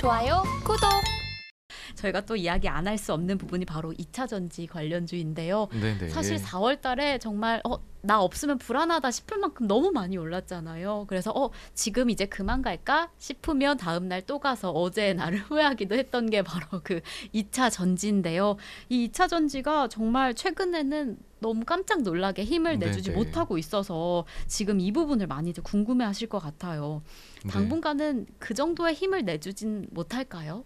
좋아요, 구독. 저희가 또 이야기 안 할 수 없는 부분이 바로 2차 전지 관련주인데요. 네네. 사실 4월 달에 정말 나 없으면 불안하다 싶을 만큼 너무 많이 올랐잖아요. 그래서 지금 이제 그만 갈까 싶으면 다음 날 또 가서 어제의 날을 후회하기도 했던 게 바로 그 2차 전지인데요. 이 2차 전지가 정말 최근에는 너무 깜짝 놀라게 힘을 내주지 네네. 못하고 있어서 지금 이 부분을 많이들 궁금해하실 것 같아요. 네. 당분간은 그 정도의 힘을 내주진 못할까요?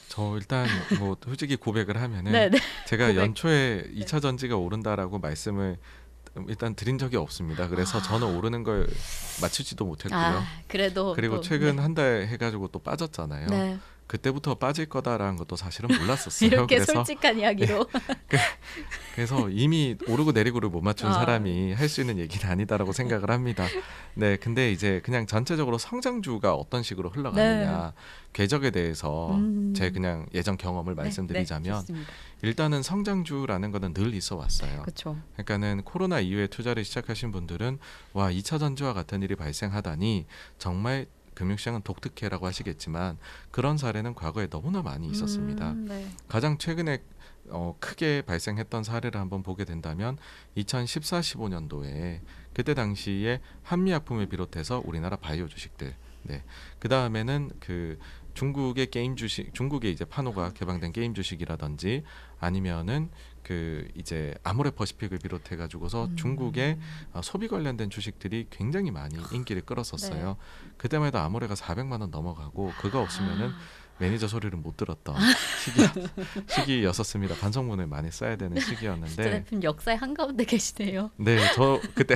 저 일단 뭐 솔직히 고백을 하면은 네네. 제가 고백. 연초에 2차 전지가 오른다라고 말씀을 일단 드린 적이 없습니다. 그래서 저는 오르는 걸 맞추지도 못했고요. 그래도 그리고 또, 최근 한 달 해가지고 또 빠졌잖아요. 네. 그때부터 빠질 거다라는 것도 사실은 몰랐었어요. 이렇게 그래서 솔직한 이야기로. 그래서 이미 오르고 내리고를 못 맞춘 사람이 할 수 있는 얘기는 아니다라고 생각을 합니다. 네, 근데 이제 그냥 전체적으로 성장주가 어떤 식으로 흘러가느냐, 궤적에 대해서 제 그냥 예전 경험을 말씀드리자면 좋습니다. 일단은 성장주라는 거는 늘 있어 왔어요. 그렇죠. 그러니까는 코로나 이후에 투자를 시작하신 분들은 와, 2차 전지와 같은 일이 발생하다니 정말 금융시장은 독특해라고 하시겠지만 그런 사례는 과거에 너무나 많이 있었습니다. 네. 가장 최근에 크게 발생했던 사례를 한번 보게 된다면 2014-15년도에 그때 당시에 한미약품을 비롯해서 우리나라 바이오 주식들, 네, 그 다음에는 그 중국의 게임 주식, 중국에 이제 판호가 개방된 게임 주식이라든지 아니면은 그 이제 아모레퍼시픽을 비롯해 가지고서 중국의 소비 관련된 주식들이 굉장히 많이 인기를 끌었었어요. 네. 그때마다 아모레가 400만 원 넘어가고 그거 없으면은 매니저 소리를 못 들었던 시기였었습니다. 반성문을 많이 써야 되는 시기였는데. 대표님 역사의 한가운데 계시네요. 네, 저 그때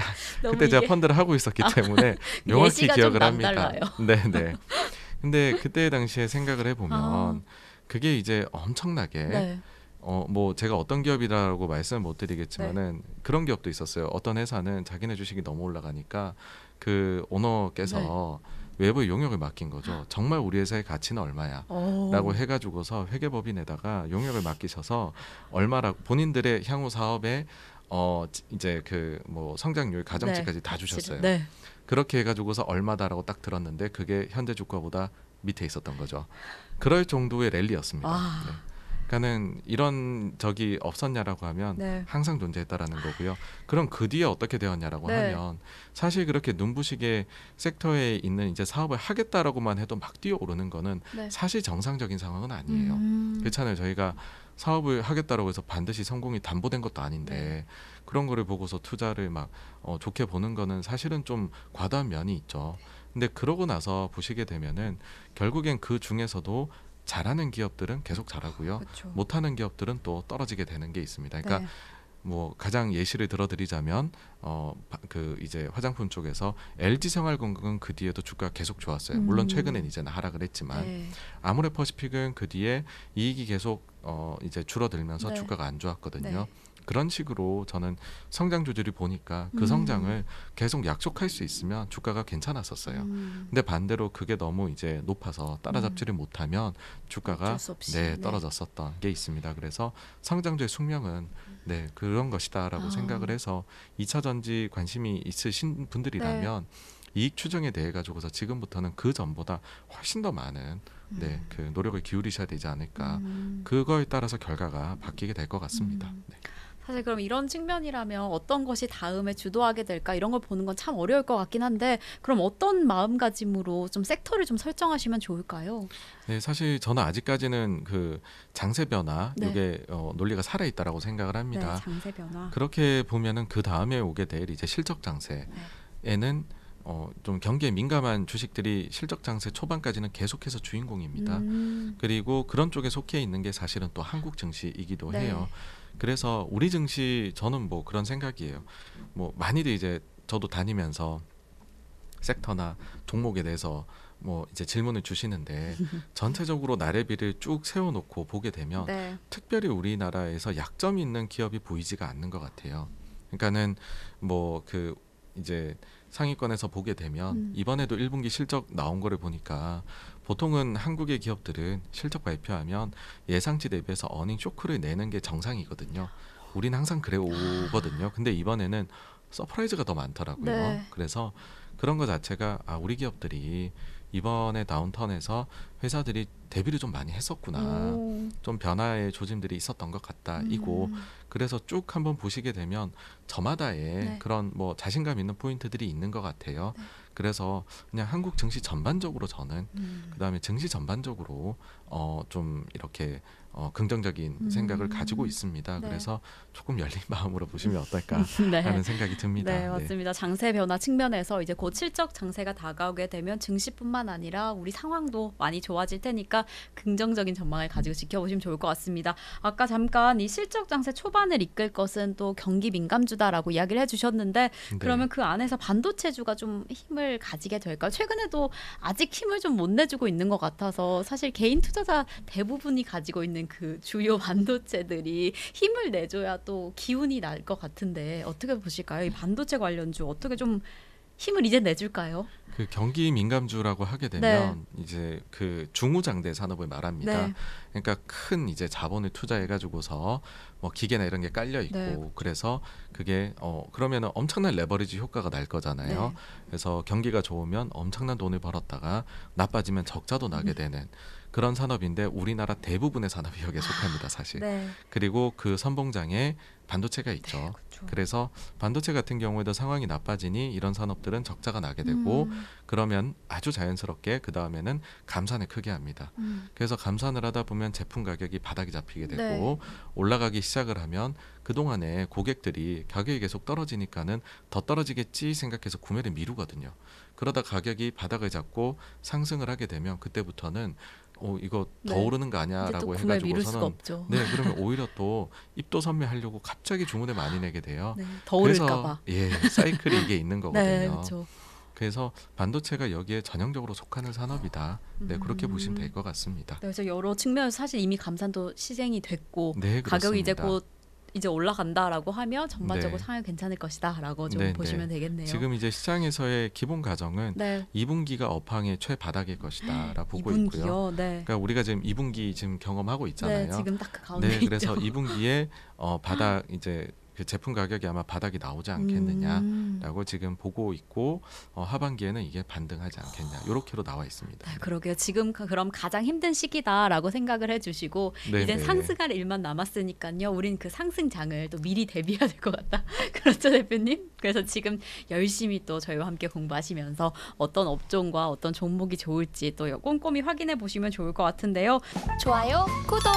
제가 펀드를 하고 있었기 때문에 명확히 예시가 기억을 좀 합니다. 남달라요. 네, 네. 근데 그때 당시에 생각을 해보면 그게 이제 엄청나게 뭐 제가 어떤 기업이라고 말씀을 못 드리겠지만은 그런 기업도 있었어요. 어떤 회사는 자기네 주식이 너무 올라가니까 그 오너께서 외부 용역을 맡긴 거죠. 정말 우리 회사의 가치는 얼마야? 라고 해가지고서 회계법인에다가 용역을 맡기셔서 얼마라고 본인들의 향후 사업에 이제 그 뭐 성장률 가정치까지 다 주셨어요. 네. 그렇게 해가지고서 얼마다라고 딱 들었는데 그게 현대 주가보다 밑에 있었던 거죠. 그럴 정도의 랠리였습니다. 네. 그러니까는 이런 적이 없었냐라고 하면 항상 존재했다라는 거고요. 그럼 그 뒤에 어떻게 되었냐라고 하면 사실 그렇게 눈부시게 섹터에 있는 이제 사업을 하겠다라고만 해도 막 뛰어오르는 거는 사실 정상적인 상황은 아니에요. 그렇잖아요. 저희가 사업을 하겠다라고 해서 반드시 성공이 담보된 것도 아닌데 그런 거를 보고서 투자를 막 좋게 보는 거는 사실은 좀 과도한 면이 있죠. 근데 그러고 나서 보시게 되면은 결국엔 그 중에서도 잘하는 기업들은 계속 잘하고요. 그렇죠. 못하는 기업들은 또 떨어지게 되는 게 있습니다. 그러니까 뭐 가장 예시를 들어드리자면 그 이제 화장품 쪽에서 LG생활건강은 그 뒤에도 주가가 계속 좋았어요. 물론 최근엔 이제는 하락을 했지만 아모레퍼시픽은 그 뒤에 이익이 계속 이제 줄어들면서 주가가 안 좋았거든요. 그런 식으로 저는 성장주들이 보니까 그 성장을 계속 약속할 수 있으면 주가가 괜찮았었어요. 근데 반대로 그게 너무 이제 높아서 따라잡지를 못하면 주가가 떨어졌었던 게 있습니다. 그래서 성장주의 숙명은 그런 것이다라고 생각을 해서 2차 전지 관심이 있으신 분들이라면 이익 추정에 대해 가지고서 지금부터는 그 전보다 훨씬 더 많은 그 노력을 기울이셔야 되지 않을까. 그거에 따라서 결과가 바뀌게 될 것 같습니다. 사실 그럼 이런 측면이라면 어떤 것이 다음에 주도하게 될까 이런 걸 보는 건 참 어려울 것 같긴 한데 그럼 어떤 마음가짐으로 좀 섹터를 좀 설정하시면 좋을까요? 네, 사실 저는 아직까지는 그 장세 변화 이게 논리가 살아 있다라고 생각을 합니다. 장세 변화. 그렇게 보면은 그 다음에 오게 될 이제 실적 장세에는 좀 경기에 민감한 주식들이 실적 장세 초반까지는 계속해서 주인공입니다. 그리고 그런 쪽에 속해 있는 게 사실은 또 한국 증시이기도 해요. 그래서 우리 증시 저는 뭐 그런 생각이에요. 뭐 많이들 이제 저도 다니면서 섹터나 종목에 대해서 뭐 이제 질문을 주시는데 전체적으로 나래비를 쭉 세워놓고 보게 되면 특별히 우리나라에서 약점이 있는 기업이 보이지가 않는 것 같아요. 그러니까는 뭐 그 이제 상위권에서 보게 되면 이번에도 1분기 실적 나온 거를 보니까 보통은 한국의 기업들은 실적 발표하면 예상치 대비해서 어닝 쇼크를 내는 게 정상이거든요. 우리는 항상 그래 오거든요. 근데 이번에는 서프라이즈가 더 많더라고요. 그래서 그런 거 자체가 우리 기업들이 이번에 다운턴에서 회사들이 대비를 좀 많이 했었구나. 좀 변화의 조짐들이 있었던 것 같다. 이고 그래서 쭉 한번 보시게 되면 저마다의 네. 그런 뭐 자신감 있는 포인트들이 있는 것 같아요. 네. 그래서 그냥 한국 증시 전반적으로 저는 그다음에 증시 전반적으로 좀 이렇게 긍정적인 생각을 가지고 있습니다. 네. 그래서 조금 열린 마음으로 보시면 어떨까 네. 하는 생각이 듭니다. 네, 맞습니다. 네. 장세 변화 측면에서 이제 곧 실적 장세가 다가오게 되면 증시뿐만 아니라 우리 상황도 많이 좋아질 테니까 긍정적인 전망을 가지고 지켜보시면 좋을 것 같습니다. 아까 잠깐 이 실적 장세 초반을 이끌 것은 또 경기 민감주다라고 이야기를 해주셨는데 네. 그러면 그 안에서 반도체주가 좀 힘을 가지게 될까요? 최근에도 아직 힘을 좀 못 내주고 있는 것 같아서 사실 개인 투자자 대부분이 가지고 있는 그 주요 반도체들이 힘을 내줘야 또 기운이 날 것 같은데 어떻게 보실까요? 이 반도체 관련주 어떻게 좀 힘을 이제 내줄까요? 그 경기 민감주라고 하게 되면 네. 이제 그 중후장대 산업을 말합니다. 네. 그러니까 큰 이제 자본을 투자해가지고서 뭐 기계나 이런 게 깔려 있고 네. 그래서 그게 그러면은 엄청난 레버리지 효과가 날 거잖아요. 네. 그래서 경기가 좋으면 엄청난 돈을 벌었다가 나빠지면 적자도 나게 되는 그런 산업인데 우리나라 대부분의 산업이 여기에 속합니다, 사실. 네. 그리고 그 선봉장에 반도체가 있죠. 네, 그렇죠. 그래서 반도체 같은 경우에도 상황이 나빠지니 이런 산업들은 적자가 나게 되고 그러면 아주 자연스럽게 그 다음에는 감산을 크게 합니다. 그래서 감산을 하다 보면 제품 가격이 바닥이 잡히게 되고 네. 올라가기 시작을 하면 그동안에 고객들이 가격이 계속 떨어지니까는 더 떨어지겠지 생각해서 구매를 미루거든요. 그러다 가격이 바닥을 잡고 상승을 하게 되면 그때부터는 이거 더 네. 오르는 거 아니야라고 해가지고서는 네 그러면 오히려 또 입도 선매하려고 갑자기 주문을 많이 내게 돼요. 네, 더 오를까봐. 예, 사이클이 이게 있는 거거든요. 네, 그렇죠. 그래서 반도체가 여기에 전형적으로 속하는 산업이다. 네, 그렇게 보시면 될 것 같습니다. 네, 그래서 여러 측면에서 사실 이미 감산도 시행이 됐고 네, 가격이 이제 곧 이제 올라간다라고 하면 전반적으로 네. 상황이 괜찮을 것이다라고 좀 보시면 되겠네요. 지금 이제 시장에서의 기본 가정은 2분기가 업황의 최바닥일 것이다라고 보고 2분기요? 있고요. 네. 그러니까 우리가 지금 2분기 지금 경험하고 있잖아요. 네, 지금 딱 그 가운데 있죠. 그래서 2분기에 바닥 이제 그 제품 가격이 아마 바닥이 나오지 않겠느냐라고 지금 보고 있고 하반기에는 이게 반등하지 않겠냐 이렇게로 나와 있습니다. 네, 그러게요. 지금 그럼 가장 힘든 시기다라고 생각을 해주시고 이제 상승할 일만 남았으니까요. 우린 그 상승장을 또 미리 대비해야 될 것 같다. 그렇죠, 대표님? 그래서 지금 열심히 또 저희와 함께 공부하시면서 어떤 업종과 어떤 종목이 좋을지 또 꼼꼼히 확인해 보시면 좋을 것 같은데요. 좋아요, 구독!